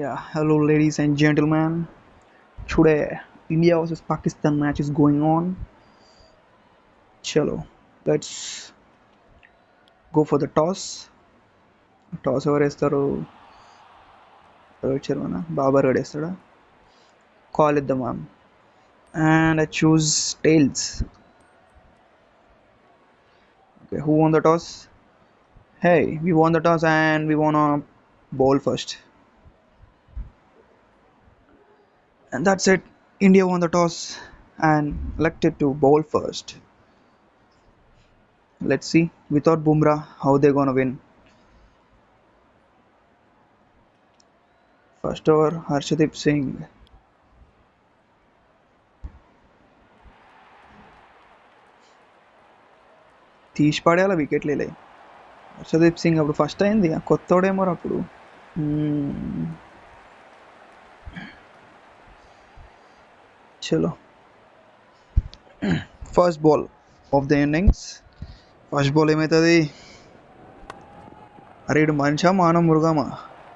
Yeah, hello ladies and gentlemen. Today India versus Pakistan match is going on. Chalo, let's go for the toss. Toss over వేస్తారు రోహిత్ శర్మనా బాబర్ వేస్తాడా call ఇద్దామా and I choose tails. Okay, who won the toss? Hey, we won the toss and we wanna bowl first. And that's it. India won the toss and elected to bowl first. Let's see without Bumrah how they gonna win. First over Harshdeep Singh. తీసి పడేయాల వికెట్లేలే హర్షదీప్ సింగ్ అప్పుడు first అయింది కొత్తోడేమో అప్పుడు చలో first ball of the innings first ball ఏమవుతుంది అరే ఇటు మనిషా మానవ మృగమా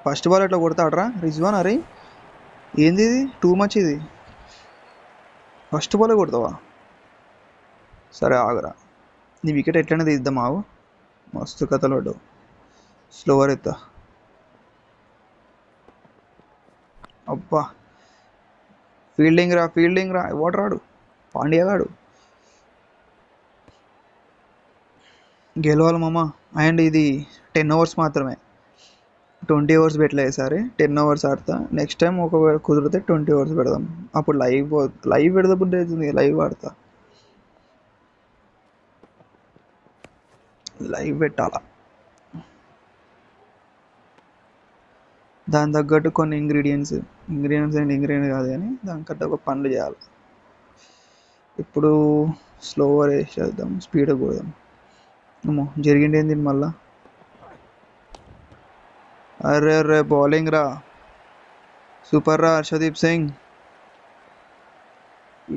first ball ఎట్లా కొడతాడరా రిజ్వాన్ అరే ఏంది ఇది టూ మచ్ ఇది ఫస్ట్ బాలే కొడతావా సరే ఆగరా నీ వికెట్ ఎట్లనే తీద్దాం ఆవు మస్తు కథలు స్లోవర్ ఎత్తా అబ్బా ఫీల్డింగ్ రా ఎవడు రాడు పాండ్యా గాడు గెలవాలి మామ అండ్ ఇది 10 ఓవర్స్ మాత్రమే 20 ఓవర్స్ పెట్టలేదు ఈసారి 10 ఓవర్స్ ఆడతా నెక్స్ట్ టైం ఒకవేళ కుదిరితే 20 ఓవర్స్ పెడదాం అప్పుడు లైవ్ పెడదా బుద్ధి అవుతుంది లైవ్ ఆడతా లైవ్ పెట్టాలా దాని తగ్గట్టు కొన్ని ఇంగ్రీడియంట్స్ కాదు కానీ దానికట్టు ఒక పనులు చేయాలి ఇప్పుడు స్లోవర్ వేసేద్దాం స్పీడ్గా పోదాం అమ్మో జరిగింది ఏంది మళ్ళా అరే బౌలింగ్ రా సూపర్ రా హర్షదీప్ సింగ్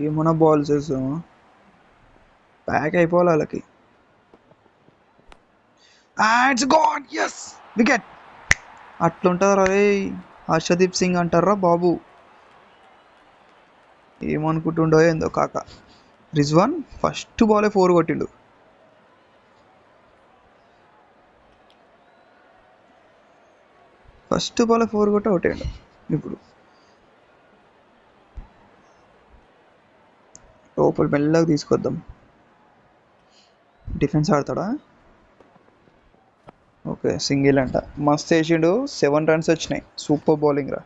ఏమన్నా బాల్ చేస్తామా ప్యాక్ అయిపోవాలి వాళ్ళకి ఇట్స్ గాన్ ఎస్ వికెట్ అట్లుంటారా రే హర్షదీప్ సింగ్ అంటారా బాబు ఏమనుకుంటుండో ఏందో కాక రిజ్వాన్ ఫస్ట్ బాలే 4 కొట్టిండు ఫస్ట్ బాల్ 4 కొట్టి అవుట్ అయ్యాడు ఇప్పుడు లోపల మెల్లగా తీసుకొద్దాం డిఫెన్స్ ఆడతాడా ఓకే సింగిల్ అంట మస్త్ వేసిండు 7 రన్స్ వచ్చినాయి సూపర్ బౌలింగ్ రా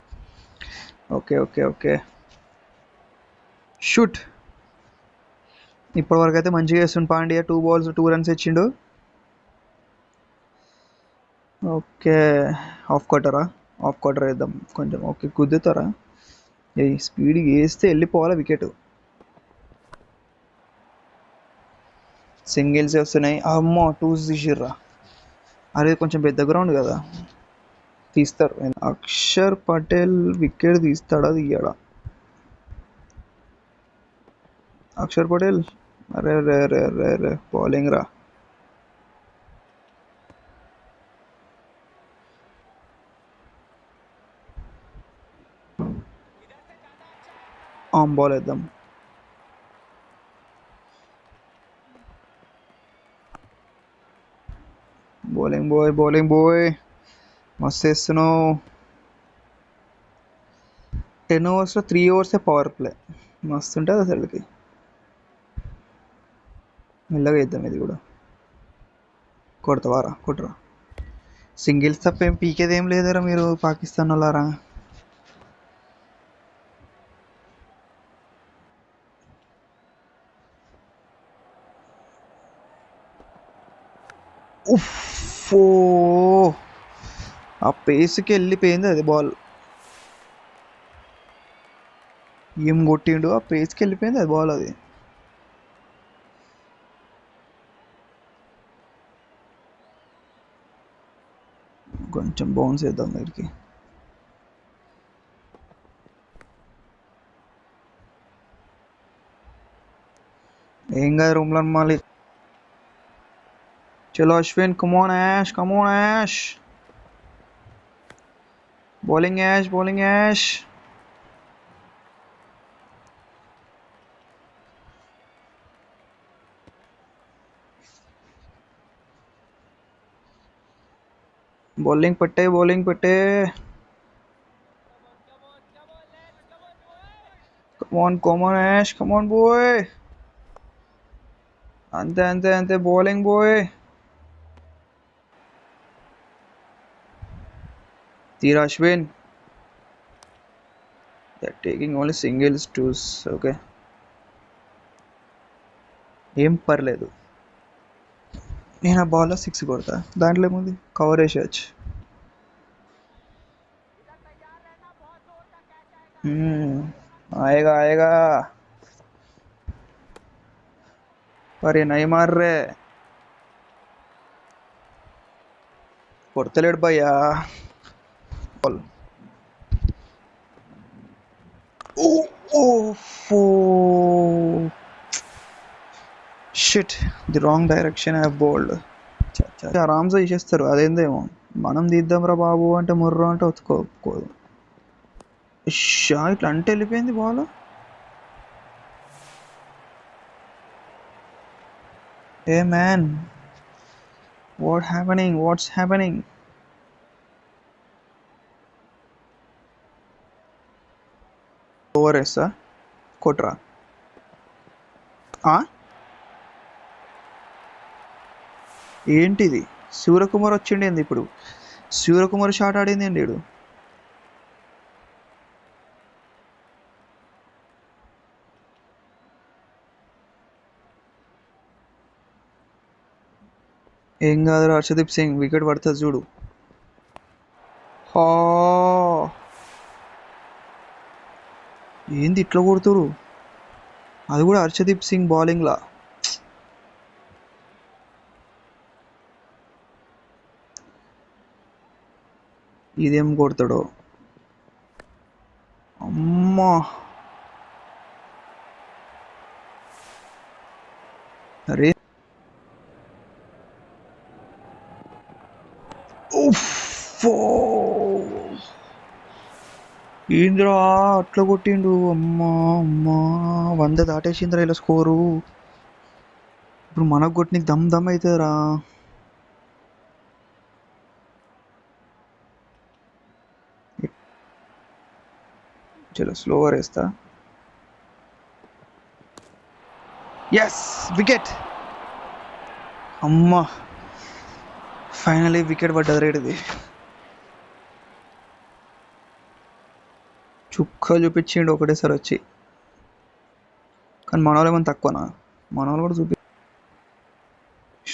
ఓకే షూట్ ఇప్పటివరకు అయితే మంచిగా వేస్తుండు పాండ్యా 2 balls 2 runs ఇచ్చిండు ఓకే ఆఫ్ కటర్ వేద్దాం కొంచెం ఓకే కుదుతారా ఏ స్పీడ్గా వేస్తే వెళ్ళిపోవాలా వికెట్ సింగిల్స్ వస్తున్నాయి అమ్మో 2 తీసిర్రా అరే కొంచెం పెద్ద గ్రౌండ్ కదా తీస్తారు అక్షర్ పటేల్ వికెట్ తీస్తాడా తీయడా అక్షర్ పటేల్ అరే బౌలింగ్ రా ఆన్ బాల్ వేద్దాం బౌలింగ్ బాయ్ మస్తు వేస్తున్నావు 10 ఓవర్స్లో 3 ఓవర్సే పవర్ ప్లే మస్తు ఉంటుంది అసలుకి మెల్లగా వేద్దాం ఇది కూడా కొట్టరా సింగిల్స్ తప్ప ఏం పీకేది ఏం లేదరా మీరు పాకిస్తాన్ వాళ్ళారా ఉఫ్ఫో ఆ పేస్కి వెళ్ళిపోయింది అది బాల్ ఏం కొట్టిండు ఆ పేస్కి వెళ్ళిపోయింది అది బాల్ అది కొంచెం బౌన్స్ వేద్దాం దగ్గరికి ఏం కాదు రూమ్లో మళ్ళీ చలో Ashwin come on Ash bowling Ash. Bowling పెట్టే. Come on Ash, come on boy. అంతే బౌలింగ్ బాయ్. తీరా Ashwin. They're taking only singles twos. Okay. ఏం పర్లేదు, నేను ఆ బాల్లో 6 కొడతా, దాంట్లో ఏముంది, కవర్ వేసేయచ్చు. ఆయేగా మరి నై మార్రే. కొడతలేడు భయ్యా. Shit, the wrong direction I bowled. ఆరామ్సే తీసేస్తారు, అదేందేమో. మనం తీద్దాంరా బాబు అంటే ముర్రా అంటే ఒప్పుకోదు. ఇట్లా అంటే వెళ్ళిపోయింది బాల్. ఏ మ్యాన్, వాట్స్ హ్యాపెనింగ్? ఓవర్ వేస్తా, కొట్రా. ఏంటిది, సూర్యకుమార్ వచ్చిండి ఏంది ఇప్పుడు? సూర్యకుమార్ షాట్ ఆడింది ఏంటి వీడు? ఏం కాదు, హర్షదీప్ సింగ్ వికెట్ పడుతుంది చూడు. ఏంది ఇట్లా కొడుతురు, అది కూడా హర్షదీప్ సింగ్ బౌలింగ్లా. ఇదేం కొడతాడో అమ్మా. అరే ఏంద్రా అట్లా కొట్టిండు, అమ్మా 100 దాటేసిందిరా ఇలా స్కోరు. ఇప్పుడు మనకు కొట్టినకి దమ్ అవుతుందిరా. చలో స్లోవర్ వేస్తా. Yes, wicket. అమ్మా, ఫైనలీ వికెట్ పడ్డది రేటుది. చుక్క చూపించిండు ఒకటేసారి వచ్చి. కానీ మన వాళ్ళు ఏమైనా తక్కువనా? మన వాళ్ళు కూడా చూపి.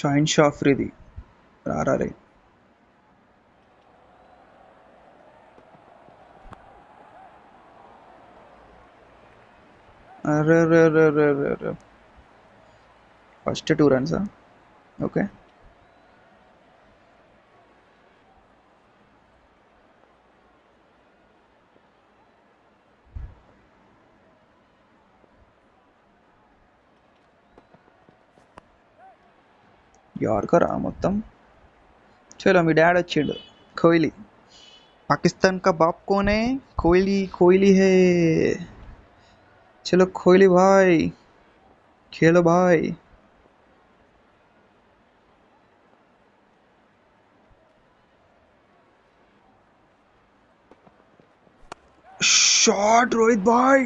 షైన్ షాఫ్రీది రారే. అరే ఫస్ట్ 2 runs. ఓకే, యార్కరా మొత్తం. చలో మీ డాడ్ వచ్చిండు, కోహ్లీ. పాకిస్తాన్ కా బాప్ कौन है? कोहली है. चलो कोहली भाई, खेलो भाई. షాట్ రోహిత్ భాయ్.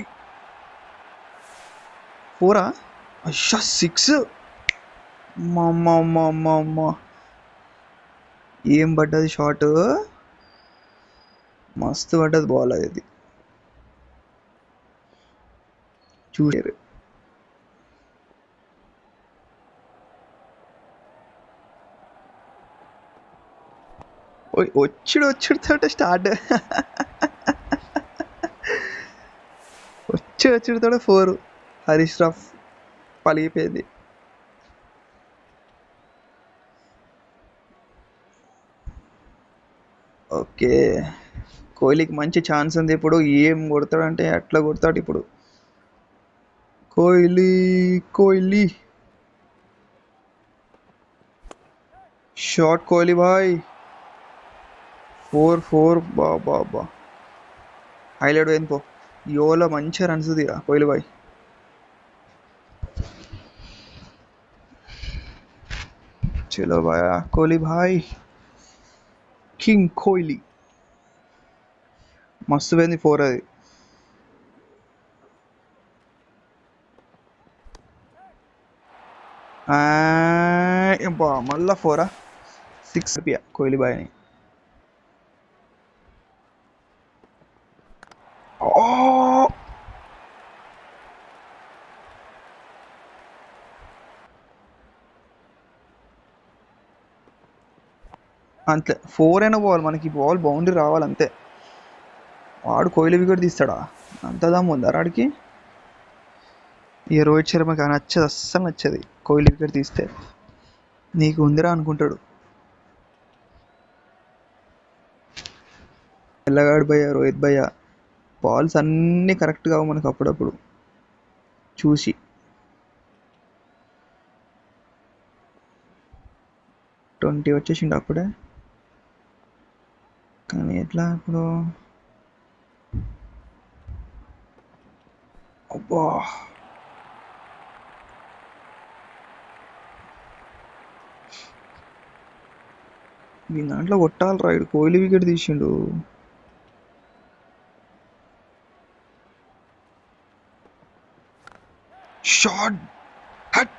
4. అయ్యా 6. మా ఏం పడ్డది షాట్, మస్తు పడ్డది బాల్. అది చూసారు. వచ్చుడుతో స్టార్ట్, వచ్చుడుతో 4. హరీష్ రాఫ్ పలిగిపోయింది. ఓకే, కోహ్లీకి మంచి ఛాన్స్ ఉంది ఇప్పుడు. ఏం కొడతాడంటే అట్లా కొడతాడు ఇప్పుడు. కోహ్లీ షాట్, కోహ్లీ భాయ్. 4 బాబా. హైలైట్ పోయింది పో. ఈ ఓవర్లో మంచిగా రన్స్ తీరా కోహ్లీ బాయ్. చలో బాయ్ కోహ్లీ భాయ్, కింగ్ కోహ్లీ. మస్తు పోయింది 4 అది. మళ్ళా 4 6 కోహ్లీ బాయ్ని. అంతే 4 అయినా పోవాలి మనకి, బాల్ బౌండరీ రావాలంతే. వాడు కోహ్లీ వికెట్ తీస్తాడా? అంత దమ్ము ఉందా రాడికి? ఇక రోహిత్ శర్మకి నచ్చదు, అస్సలు నచ్చది కోహ్లీ వికెట్ తీస్తే. నీకు ఉందిరా అనుకుంటాడు. ఎల్లగాడు భయ్య, రోహిత్ భయ్య బాల్స్ అన్నీ కరెక్ట్ కావు మనకు అప్పుడప్పుడు చూసి. ట్వంటీ వచ్చేసిండు అప్పుడే, కానీ ఎట్లా ఇప్పుడు? అబ్బా ఈ దాంట్లో కొట్టాలి రైడ్. కోహ్లీ వికెట్ తీసిండు. షాట్ హట్.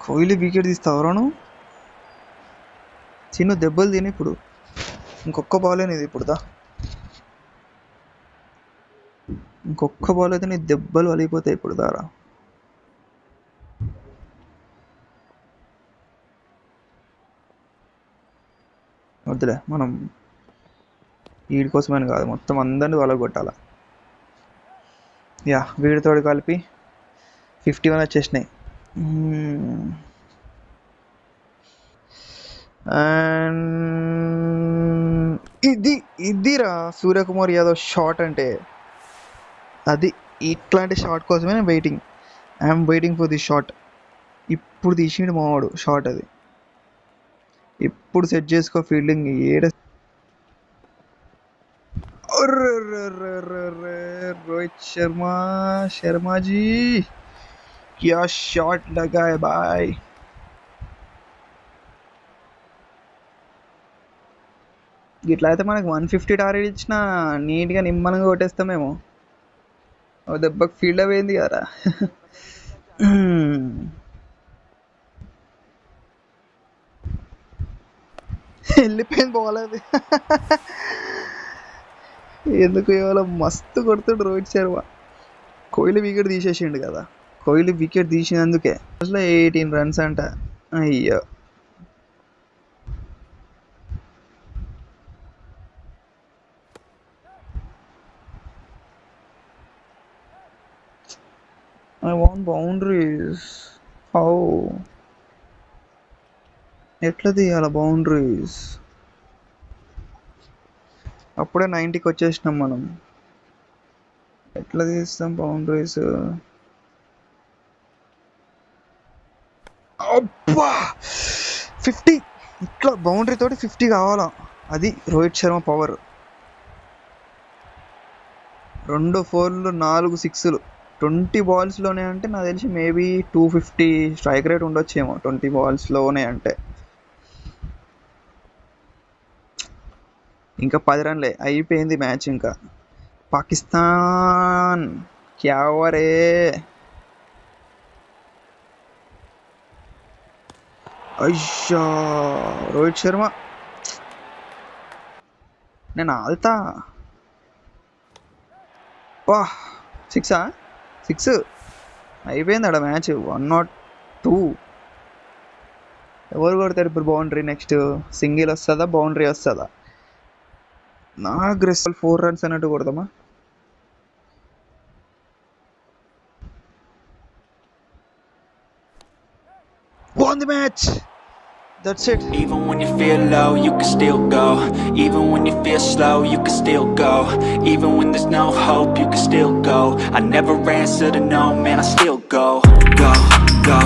కోహ్లీ వికెట్ తీస్తావరాను? చిన్న దెబ్బలు తిని ఇప్పుడు. ఇంకొక బాల్ అనేది ఇప్పుడు దా, ఇంకొక బాల్ అయితే నీ దెబ్బలు వలిగిపోతాయి ఇప్పుడు దారా. వద్దులే, మనం వీడి కోసమని కాదు, మొత్తం అందరినీ వాళ్ళకి కొట్టాల. యా వీడితో కలిపి 51 వచ్చేసినాయి. ఇదిరా సూర్యకుమార్ యాదవ్ షాట్ అంటే. అది ఇట్లాంటి షాట్ కోసమే నేను waiting. I'm waiting for the shot. ఇప్పుడు తీసిండు మావాడు షాట్. అది ఇప్పుడు సెట్ చేసుకో ఫీల్డింగ్. రోహిత్ శర్మాజీ క్యా షాట్ లగా హై బాయ్. ఇట్లా అయితే మనకి 150 టార్గెట్ ఇచ్చినా నీట్గా నిమ్మలంగా కొట్టేస్తామేమో. దెబ్బకి ఫీల్డ్ అయిపోయింది కదా. వెళ్ళిపోయింది బాల్ అది. ఎందుకు ఇవాళ మస్తు కొడుతాడు రోహిత్ శర్మ. కోహ్లీ వికెట్ తీసేసిండు కదా. కోహ్లీ వికెట్ తీసినందుకే అసలు 18 రన్స్ అంట. అయ్యో I want boundaries. How? ఎట్లా తీయాల బౌండరీస్? అప్పుడే 90కి వచ్చేసినాం మనం. ఎట్లా తీస్తాం బౌండరీస్? అబ్బా 50. ఇట్లా బౌండరీ తోటి 50 కావాలా. అది రోహిత్ శర్మ పవర్. 2 4లు 4 6లు 20 బాల్స్లోనే అంటే నాకు తెలిసి మేబీ 250 స్ట్రైక్ రేట్ ఉండొచ్చేమో 20 బాల్స్లోనే అంటే. ఇంకా 10 రన్లే అయిపోయింది మ్యాచ్. ఇంకా పాకిస్తాన్ క్యావరే. అయ్యా రోహిత్ శర్మ, నేను ఆల్తా. వా 6 అయిపోయింది అక్కడ మ్యాచ్. 102. ఎవరు కొడతారు ఇప్పుడు బౌండరీ? నెక్స్ట్ సింగిల్ వస్తుందా బౌండరీ వస్తుందా? నా గ్రెస్ 4 రన్స్ అన్నట్టు కొడదామా? Won the match. That's it. Even when you feel low, you can still go. Even when you feel slow, you can still go. Even when there's no hope, you can still go. I never answer to no, man, I still go. Go, go.